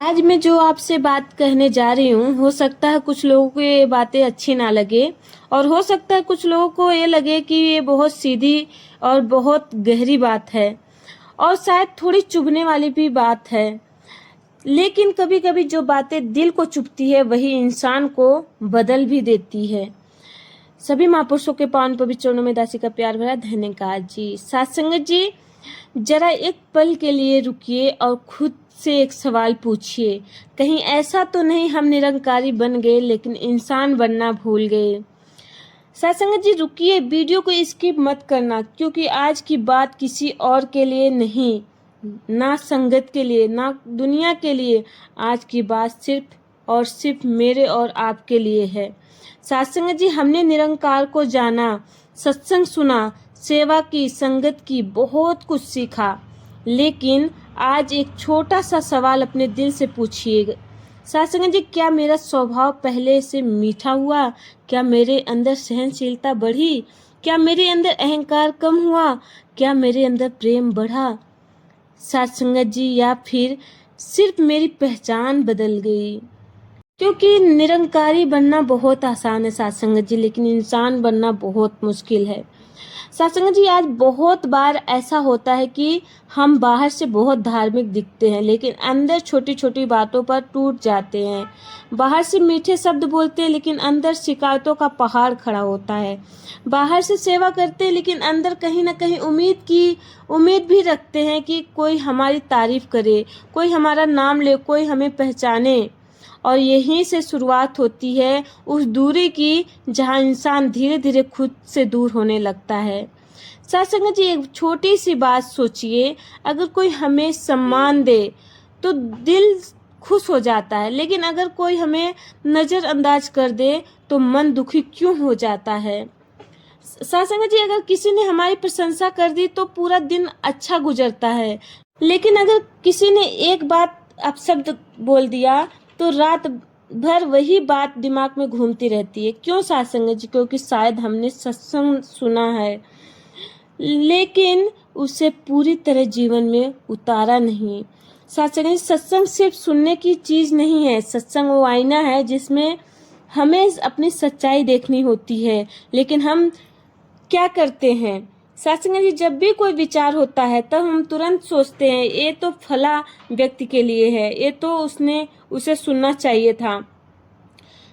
आज मैं जो आपसे बात कहने जा रही हूँ, हो सकता है कुछ लोगों को ये बातें अच्छी ना लगे और हो सकता है कुछ लोगों को ये लगे कि ये बहुत सीधी और बहुत गहरी बात है और शायद थोड़ी चुभने वाली भी बात है। लेकिन कभी कभी जो बातें दिल को चुभती है वही इंसान को बदल भी देती है। सभी महापुरुषों के पावन पवित्र चरणों में दासी का प्यार भरा धन्यवाद जी। सत्संगत जी, जरा एक पल के लिए रुकिए और खुद से एक सवाल पूछिए, कहीं ऐसा तो नहीं हम निरंकारी बन गए लेकिन इंसान बनना भूल गए। सत्संगत जी रुकिए, वीडियो को स्किप मत करना, क्योंकि आज की बात किसी और के लिए नहीं, ना संगत के लिए, ना दुनिया के लिए। आज की बात सिर्फ और सिर्फ मेरे और आपके लिए है। सत्संगत जी, हमने निरंकार को जाना, सत्संग सुना, सेवा की, संगत की, बहुत कुछ सीखा। लेकिन आज एक छोटा सा सवाल अपने दिल से पूछिएगा। सत्संगत जी, क्या मेरा स्वभाव पहले से मीठा हुआ? क्या मेरे अंदर सहनशीलता बढ़ी? क्या मेरे अंदर अहंकार कम हुआ? क्या मेरे अंदर प्रेम बढ़ा? सत्संगत जी, या फिर सिर्फ मेरी पहचान बदल गई? क्योंकि निरंकारी बनना बहुत आसान है सत्संगत जी, लेकिन इंसान बनना बहुत मुश्किल है। सत्संगत जी, आज बहुत बार ऐसा होता है कि हम बाहर से बहुत धार्मिक दिखते हैं लेकिन अंदर छोटी छोटी बातों पर टूट जाते हैं। बाहर से मीठे शब्द बोलते हैं लेकिन अंदर शिकायतों का पहाड़ खड़ा होता है। बाहर से सेवा करते हैं लेकिन अंदर कहीं ना कहीं उम्मीद भी रखते हैं कि कोई हमारी तारीफ करे, कोई हमारा नाम ले, कोई हमें पहचाने। और यहीं से शुरुआत होती है उस दूरी की जहां इंसान धीरे धीरे खुद से दूर होने लगता है। सत्संगत जी, एक छोटी सी बात सोचिए, अगर कोई हमें सम्मान दे तो दिल खुश हो जाता है, लेकिन अगर कोई हमें नजरअंदाज कर दे तो मन दुखी क्यों हो जाता है? सत्संगत जी, अगर किसी ने हमारी प्रशंसा कर दी तो पूरा दिन अच्छा गुजरता है, लेकिन अगर किसी ने एक बात अपशब्द बोल दिया तो रात भर वही बात दिमाग में घूमती रहती है। क्यों सत्संगत जी? क्योंकि शायद हमने सत्संग सुना है लेकिन उसे पूरी तरह जीवन में उतारा नहीं। सत्संग सत्संग सिर्फ सुनने की चीज नहीं है, सत्संग वो आईना है जिसमें हमें अपनी सच्चाई देखनी होती है। लेकिन हम क्या करते हैं सत्संग जी, जब भी कोई विचार होता है तब हम तुरंत सोचते हैं ये तो फला व्यक्ति के लिए है, ये तो उसे सुनना चाहिए था।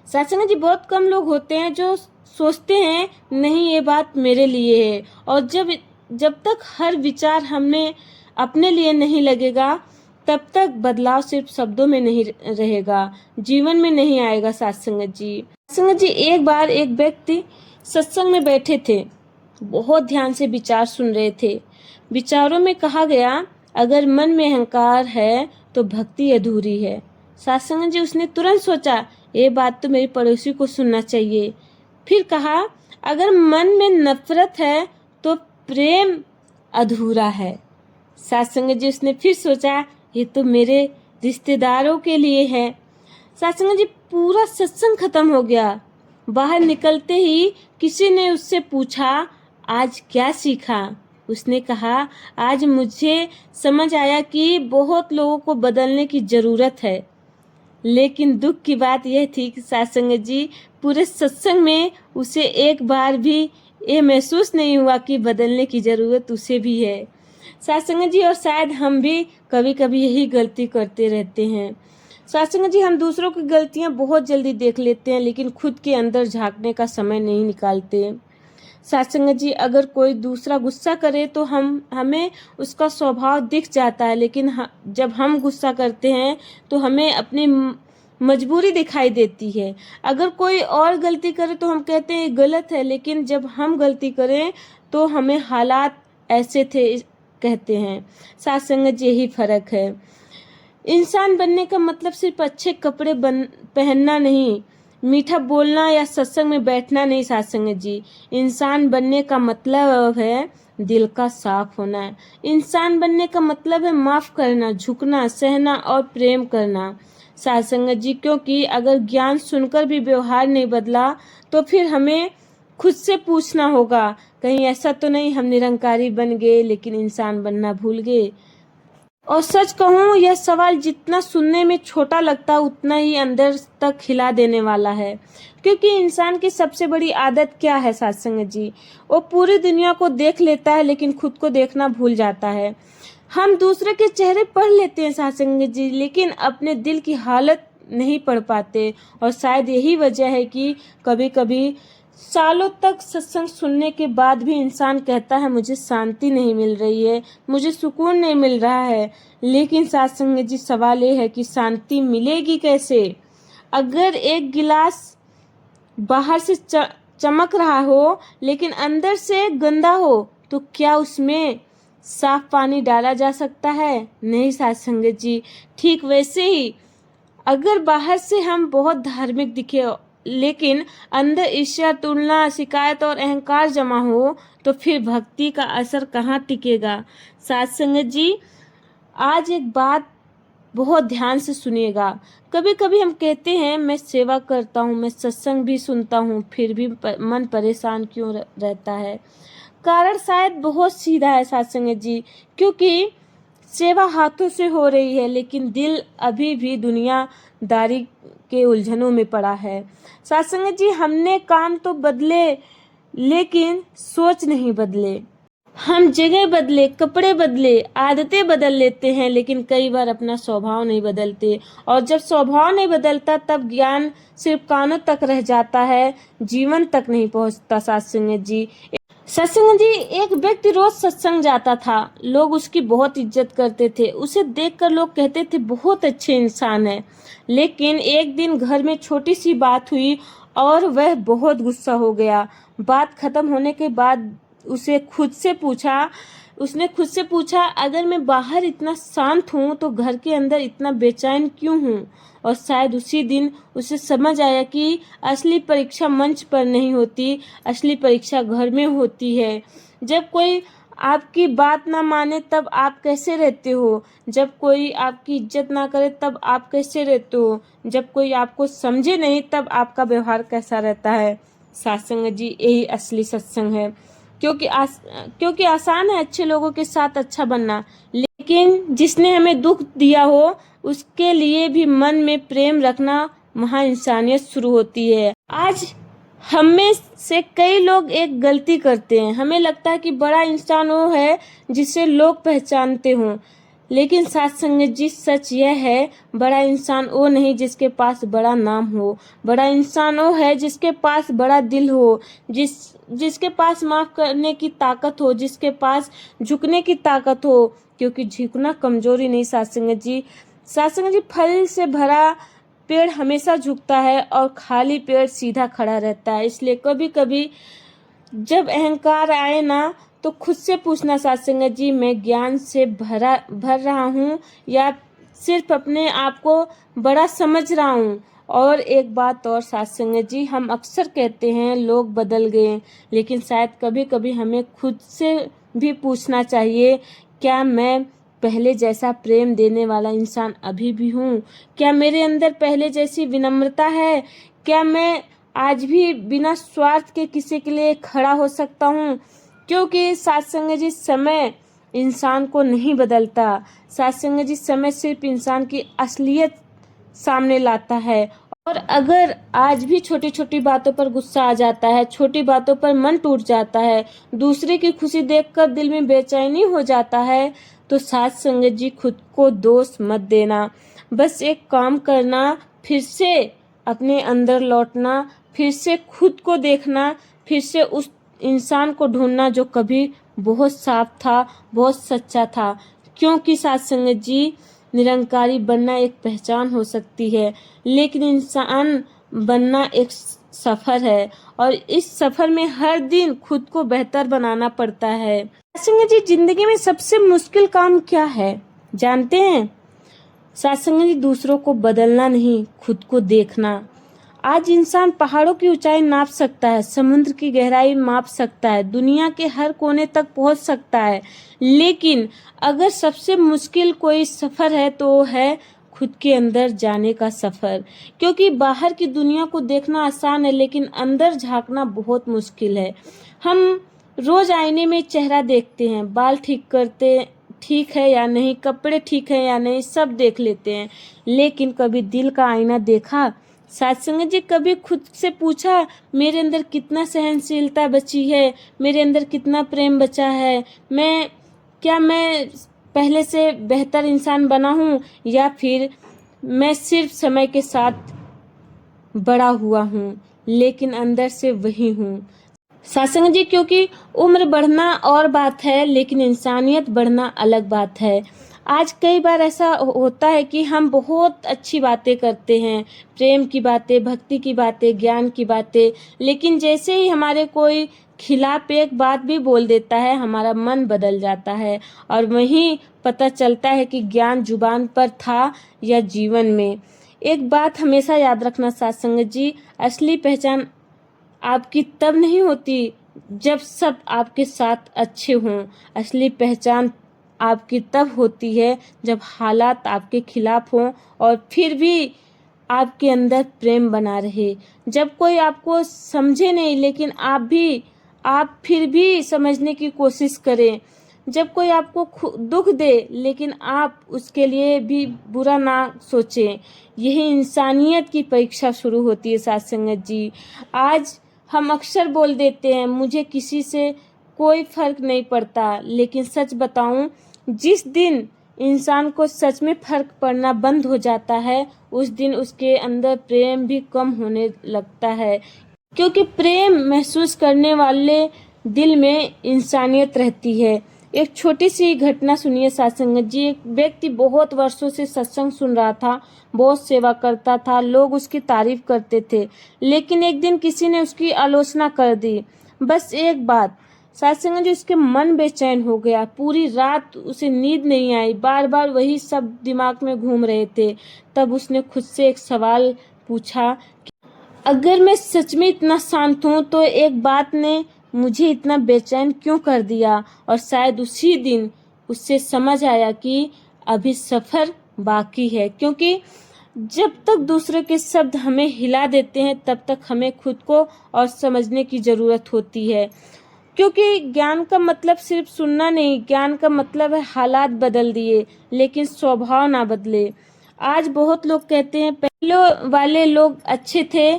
सत्संग जी, बहुत कम लोग होते हैं जो सोचते हैं नहीं ये बात मेरे लिए है। और जब तक हर विचार हमें अपने लिए नहीं लगेगा तब तक बदलाव सिर्फ शब्दों में नहीं रहेगा, जीवन में नहीं आएगा। सत्संगत जी, एक बार एक व्यक्ति सत्संग में बैठे थे, बहुत ध्यान से विचार सुन रहे थे। विचारों में कहा गया, अगर मन में अहंकार है तो भक्ति अधूरी है। सत्संग जी, उसने तुरंत सोचा ये बात तो मेरे पड़ोसी को सुनना चाहिए। फिर कहा, अगर मन में नफरत है तो प्रेम अधूरा है। सत्संग जी, उसने फिर सोचा ये तो मेरे रिश्तेदारों के लिए है। सत्संग जी, पूरा सत्संग खत्म हो गया। बाहर निकलते ही किसी ने उससे पूछा, आज क्या सीखा? उसने कहा, आज मुझे समझ आया कि बहुत लोगों को बदलने की जरूरत है। लेकिन दुख की बात यह थी कि सत्संग जी, पूरे सत्संग में उसे एक बार भी ये महसूस नहीं हुआ कि बदलने की जरूरत उसे भी है। सत्संग जी, और शायद हम भी कभी कभी यही गलती करते रहते हैं। सत्संग जी, हम दूसरों की गलतियां बहुत जल्दी देख लेते हैं लेकिन खुद के अंदर झांकने का समय नहीं निकालते। सत्संग जी, अगर कोई दूसरा गुस्सा करे तो हमें उसका स्वभाव दिख जाता है, लेकिन जब हम गुस्सा करते हैं तो हमें अपनी मजबूरी दिखाई देती है। अगर कोई और गलती करे तो हम कहते हैं गलत है, लेकिन जब हम गलती करें तो हमें हालात ऐसे थे कहते हैं। सत्संग जी, यही फर्क है। इंसान बनने का मतलब सिर्फ अच्छे कपड़े पहनना नहीं, मीठा बोलना या सत्संग में बैठना नहीं। सत्संग जी, इंसान बनने का मतलब है दिल का साफ होना है। इंसान बनने का मतलब है माफ करना, झुकना, सहना और प्रेम करना। सत्संग जी, क्योंकि अगर ज्ञान सुनकर भी व्यवहार नहीं बदला तो फिर हमें खुद से पूछना होगा, कहीं ऐसा तो नहीं हम निरंकारी बन गए लेकिन इंसान बनना भूल गए। और सच कहूँ, यह सवाल जितना सुनने में छोटा लगता उतना ही अंदर तक हिला देने वाला है। क्योंकि इंसान की सबसे बड़ी आदत क्या है सत्संग जी? वो पूरी दुनिया को देख लेता है लेकिन खुद को देखना भूल जाता है। हम दूसरे के चेहरे पढ़ लेते हैं सत्संग जी, लेकिन अपने दिल की हालत नहीं पढ़ पाते। और शायद यही वजह है कि कभी कभी सालों तक सत्संग सुनने के बाद भी इंसान कहता है मुझे शांति नहीं मिल रही है, मुझे सुकून नहीं मिल रहा है। लेकिन सत्संग जी, सवाल ये है कि शांति मिलेगी कैसे? अगर एक गिलास बाहर से चमक रहा हो लेकिन अंदर से गंदा हो तो क्या उसमें साफ पानी डाला जा सकता है? नहीं सत्संग जी। ठीक वैसे ही अगर बाहर से हम बहुत धार्मिक दिखे लेकिन अंदर ईर्ष्या, तुलना, शिकायत और अहंकार जमा हो तो फिर भक्ति का असर कहाँ टिकेगा? सत्संग जी, आज एक बात बहुत ध्यान से सुनिएगा। कभी कभी हम कहते हैं मैं सेवा करता हूँ, मैं सत्संग भी सुनता हूँ, फिर भी मन परेशान क्यों रहता है? कारण शायद बहुत सीधा है सत्संग जी, क्योंकि सेवा हाथों से हो रही है लेकिन दिल अभी भी दुनियादारी के उलझनों में पड़ा है। सत्संग जी, हमने काम तो बदले लेकिन सोच नहीं बदले। हम जगह बदले, कपड़े बदले, आदतें बदल लेते हैं लेकिन कई बार अपना स्वभाव नहीं बदलते। और जब स्वभाव नहीं बदलता तब ज्ञान सिर्फ कानों तक रह जाता है, जीवन तक नहीं पहुंचता। सत्संग जी, सत्संग जी, एक व्यक्ति रोज सत्संग जाता था, लोग उसकी बहुत इज्जत करते थे, उसे देखकर लोग कहते थे बहुत अच्छे इंसान है। लेकिन एक दिन घर में छोटी सी बात हुई और वह बहुत गुस्सा हो गया। बात खत्म होने के बाद उसने खुद से पूछा अगर मैं बाहर इतना शांत हूँ तो घर के अंदर इतना बेचैन क्यों हूँ? और शायद उसी दिन उसे समझ आया कि असली परीक्षा मंच पर नहीं होती, असली परीक्षा घर में होती है। जब कोई आपकी बात ना माने तब आप कैसे रहते हो? जब कोई आपकी इज्जत ना करे तब आप कैसे रहते हो? जब कोई आपको समझे नहीं तब आपका व्यवहार कैसा रहता है? सत्संग जी, यही असली सत्संग है। क्योंकि आसान है अच्छे लोगों के साथ अच्छा बनना, लेकिन जिसने हमें दुख दिया हो उसके लिए भी मन में प्रेम रखना वहाँ इंसानियत शुरू होती है। आज हम में से कई लोग एक गलती करते हैं, हमें लगता है कि बड़ा इंसान वो है जिसे लोग पहचानते हों, लेकिन सत्संग जी, सच यह है बड़ा इंसान वो नहीं जिसके पास बड़ा नाम हो, बड़ा इंसान वो है जिसके पास बड़ा दिल हो, जिसके पास माफ करने की ताकत हो, जिसके पास झुकने की ताकत हो। क्योंकि झुकना कमजोरी नहीं सत्संग जी। सत्संग जी, फल से भरा पेड़ हमेशा झुकता है और खाली पेड़ सीधा खड़ा रहता है। इसलिए कभी कभी जब अहंकार आए ना तो खुद से पूछना सत्संग जी, मैं ज्ञान से भर रहा हूँ या सिर्फ अपने आप को बड़ा समझ रहा हूँ? और एक बात और सत्संग जी, हम अक्सर कहते हैं लोग बदल गए, लेकिन शायद कभी कभी हमें खुद से भी पूछना चाहिए, क्या मैं पहले जैसा प्रेम देने वाला इंसान अभी भी हूँ? क्या मेरे अंदर पहले जैसी विनम्रता है? क्या मैं आज भी बिना स्वार्थ के किसी के लिए खड़ा हो सकता हूँ? क्योंकि सत्संग जी, समय इंसान को नहीं बदलता। सत्संग जी, समय सिर्फ इंसान की असलियत सामने लाता है। और अगर आज भी छोटी छोटी बातों पर गुस्सा आ जाता है, छोटी बातों पर मन टूट जाता है, दूसरे की खुशी देखकर दिल में बेचैनी हो जाता है, तो सत्संग जी, खुद को दोष मत देना। बस एक काम करना, फिर से अपने अंदर लौटना, फिर से खुद को देखना, फिर से उस इंसान को ढूंढना जो कभी बहुत साफ था, बहुत सच्चा था। क्योंकि सत्संग जी, निरंकारी बनना एक पहचान हो सकती है, लेकिन इंसान बनना एक सफर है और इस सफर में हर दिन खुद को बेहतर बनाना पड़ता है। सत्संग जी, जिंदगी में सबसे मुश्किल काम क्या है जानते हैं? सत्संग जी, दूसरों को बदलना नहीं, खुद को देखना। आज इंसान पहाड़ों की ऊंचाई नाप सकता है, समुद्र की गहराई माप सकता है, दुनिया के हर कोने तक पहुंच सकता है, लेकिन अगर सबसे मुश्किल कोई सफर है तो वो है खुद के अंदर जाने का सफर। क्योंकि बाहर की दुनिया को देखना आसान है लेकिन अंदर झांकना बहुत मुश्किल है। हम रोज आईने में चेहरा देखते हैं, बाल ठीक ठीक है या नहीं, कपड़े ठीक है या नहीं, सब देख लेते हैं, लेकिन कभी दिल का आईना देखा? साथ संगत जी, कभी खुद से पूछा मेरे अंदर कितना सहनशीलता बची है, मेरे अंदर कितना प्रेम बचा है, मैं पहले से बेहतर इंसान बना हूँ, या फिर मैं सिर्फ समय के साथ बड़ा हुआ हूँ लेकिन अंदर से वही हूँ। सत्संग जी, क्योंकि उम्र बढ़ना और बात है लेकिन इंसानियत बढ़ना अलग बात है। आज कई बार ऐसा होता है कि हम बहुत अच्छी बातें करते हैं, प्रेम की बातें, भक्ति की बातें, ज्ञान की बातें, लेकिन जैसे ही हमारे कोई खिलाफ एक बात भी बोल देता है, हमारा मन बदल जाता है और वहीं पता चलता है कि ज्ञान जुबान पर था या जीवन में। एक बात हमेशा याद रखना सत्संग जी, असली पहचान आपकी तब नहीं होती जब सब आपके साथ अच्छे हों। असली पहचान आपकी तब होती है जब हालात आपके खिलाफ हों और फिर भी आपके अंदर प्रेम बना रहे। जब कोई आपको समझे नहीं लेकिन आप फिर भी समझने की कोशिश करें। जब कोई आपको दुख दे लेकिन आप उसके लिए भी बुरा ना सोचें। यही इंसानियत की परीक्षा शुरू होती है साथ संगत जी। आज हम अक्सर बोल देते हैं मुझे किसी से कोई फर्क नहीं पड़ता, लेकिन सच बताऊं, जिस दिन इंसान को सच में फर्क पड़ना बंद हो जाता है उस दिन उसके अंदर प्रेम भी कम होने लगता है, क्योंकि प्रेम महसूस करने वाले दिल में इंसानियत रहती है। एक छोटी सी घटना सुनिए सत्संग जी। एक व्यक्ति बहुत वर्षों से सत्संग सुन रहा था, बहुत सेवा करता था, लोग उसकी तारीफ करते थे, लेकिन एक दिन किसी ने उसकी आलोचना कर दी। बस एक बात, सत्संग जी, उसके मन बेचैन हो गया। पूरी रात उसे नींद नहीं आई, बार बार वही सब दिमाग में घूम रहे थे। तब उसने खुद से एक सवाल पूछा, अगर मैं सच में इतना शांत हूँ तो एक बात ने मुझे इतना बेचैन क्यों कर दिया? और शायद उसी दिन उससे समझ आया कि अभी सफर बाकी है, क्योंकि जब तक दूसरे के शब्द हमें हिला देते हैं तब तक हमें खुद को और समझने की जरूरत होती है। क्योंकि ज्ञान का मतलब सिर्फ सुनना नहीं, ज्ञान का मतलब है हालात बदल दिए लेकिन स्वभाव ना बदले। आज बहुत लोग कहते हैं पहले वाले लोग अच्छे थे,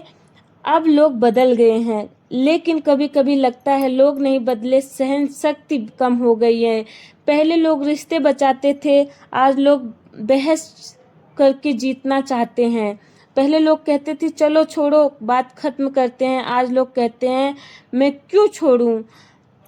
अब लोग बदल गए हैं, लेकिन कभी कभी लगता है लोग नहीं बदले, सहन शक्ति कम हो गई है। पहले लोग रिश्ते बचाते थे, आज लोग बहस करके जीतना चाहते हैं। पहले लोग कहते थे चलो छोड़ो, बात खत्म करते हैं, आज लोग कहते हैं मैं क्यों छोड़ूं।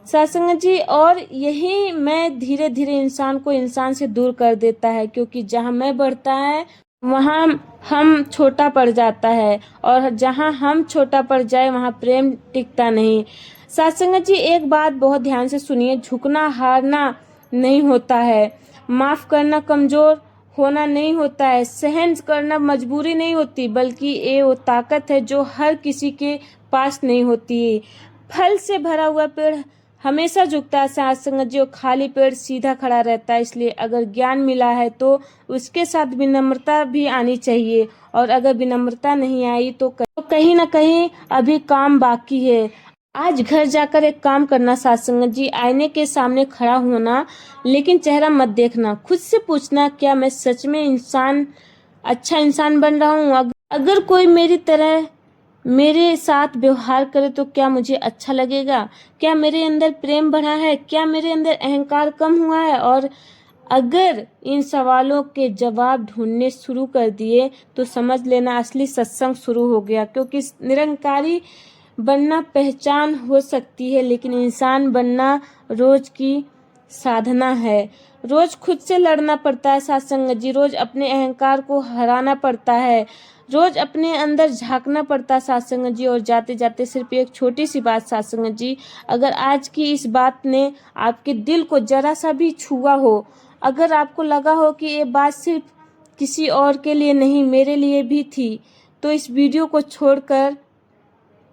सत्संग जी, और यही मैं धीरे धीरे इंसान को इंसान से दूर कर देता है, क्योंकि जहाँ मैं बढ़ता है वहाँ हम छोटा पड़ जाता है, और जहाँ हम छोटा पड़ जाए वहाँ प्रेम टिकता नहीं। सत्संग जी, एक बात बहुत ध्यान से सुनिए, झुकना हारना नहीं होता है, माफ करना कमजोर होना नहीं होता है, सहन करना मजबूरी नहीं होती, बल्कि ये वो ताकत है जो हर किसी के पास नहीं होती। फल से भरा हुआ पेड़ हमेशा झुकता है सत्संग जी, खाली पेड़ सीधा खड़ा रहता है। इसलिए अगर ज्ञान मिला है तो उसके साथ विनम्रता भी आनी चाहिए, और अगर विनम्रता नहीं आई तो कहीं ना कहीं अभी काम बाकी है। आज घर जाकर एक काम करना सत्संग जी, आईने के सामने खड़ा होना, लेकिन चेहरा मत देखना, खुद से पूछना क्या मैं सच में अच्छा इंसान बन रहा हूँ? अगर कोई मेरी तरह मेरे साथ व्यवहार करे तो क्या मुझे अच्छा लगेगा? क्या मेरे अंदर प्रेम बढ़ा है? क्या मेरे अंदर अहंकार कम हुआ है? और अगर इन सवालों के जवाब ढूंढने शुरू कर दिए तो समझ लेना असली सत्संग शुरू हो गया, क्योंकि निरंकारी बनना पहचान हो सकती है लेकिन इंसान बनना रोज की साधना है। रोज खुद से लड़ना पड़ता है सत्संग जी, रोज अपने अहंकार को हराना पड़ता है, रोज अपने अंदर झांकना पड़ता है सत्संग जी। और जाते जाते सिर्फ एक छोटी सी बात सत्संग जी, अगर आज की इस बात ने आपके दिल को जरा सा भी छुआ हो, अगर आपको लगा हो कि ये बात सिर्फ किसी और के लिए नहीं मेरे लिए भी थी, तो इस वीडियो को छोड़कर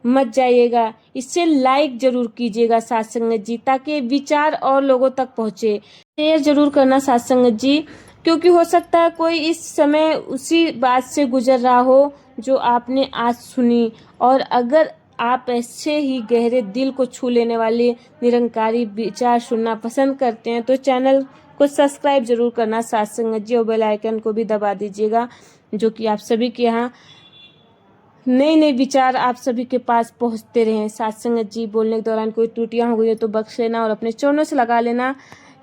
मत जाइएगा, इससे लाइक जरूर कीजिएगा सत्संग जी, ताकि विचार और लोगों तक पहुंचे। शेयर जरूर करना सत्संग जी, क्योंकि हो सकता है कोई इस समय उसी बात से गुजर रहा हो जो आपने आज सुनी। और अगर आप ऐसे ही गहरे दिल को छू लेने वाले निरंकारी विचार सुनना पसंद करते हैं तो चैनल को सब्सक्राइब जरूर करना साथ संगत जी, और बेल आइकन को भी दबा दीजिएगा, जो कि आप सभी के यहाँ नए नए विचार आप सभी के पास पहुंचते रहें। साथ संगत जी, बोलने के दौरान कोई त्रुटियां हो गई हो तो बख्श लेना और अपने चरणों से लगा लेना।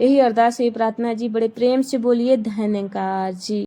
यही अरदास, यही प्रार्थना जी। बड़े प्रेम से बोलिए धन्यकार जी।